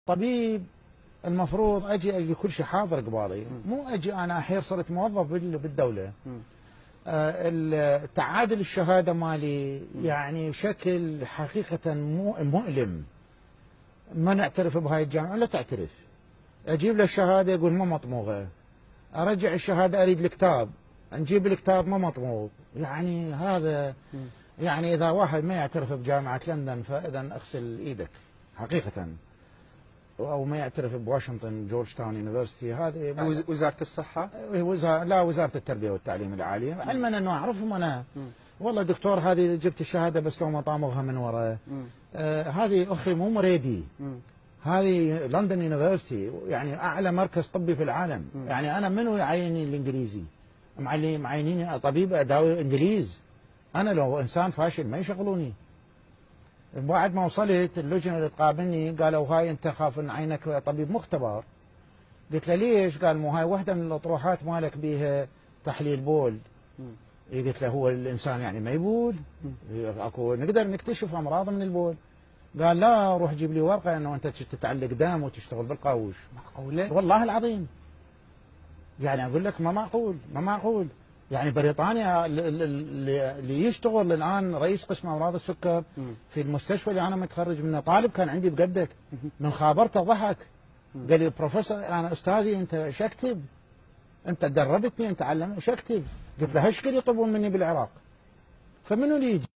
طبيب المفروض اجي القى كل شيء حاضر قبالي، مو اجي انا الحين صرت موظف بالدوله. تعادل الشهاده مالي يعني شكل حقيقه مؤلم. ما نعترف بهاي الجامعه، لا تعترف. اجيب له الشهاده يقول ما مطموغه، ارجع الشهاده اريد الكتاب، نجيب الكتاب ما مطموغ. يعني هذا يعني اذا واحد ما يعترف بجامعه لندن فاذا اغسل ايدك حقيقه، او ما يعترف بواشنطن جورج تاون يونيفرستي. هذه وزاره الصحه؟ لا، وزاره التربيه والتعليم العالي. علما انه اعرفهم انا، والله دكتور هذه جبت الشهاده بس لو ما طامغها من وراء. هذه اخي مو مريدي، هذه لندن يونيفرستي، يعني اعلى مركز طبي في العالم. يعني انا منو يعيني الانجليزي؟ معينيني طبيب اداوي انجليز. انا لو انسان فاشل ما يشغلوني. بعد ما وصلت اللجنه اللي تقابلني قالوا هاي انت خاف نعينك طبيب مختبر. قلت له ليش؟ قال مو هاي واحده من الاطروحات مالك بيها تحليل بول. قلت له هو الانسان يعني ما يبول؟ اكو نقدر نكتشف امراض من البول. قال لا، روح جيب لي ورقه انه انت تتعلق دم وتشتغل بالقاوش. معقوله؟ والله العظيم. يعني اقول لك ما معقول، ما معقول. يعني بريطانيا اللي يشتغل الان رئيس قسم امراض السكر في المستشفى اللي انا متخرج منه، طالب كان عندي بقدك، من خابرته ضحك. قال لي بروفيسور انا استاذي انت شو اكتب؟ انت دربتني، انت علمتني شو اكتب؟ قلت له هالشكل يطلبون مني بالعراق، فمنو اللي يجي؟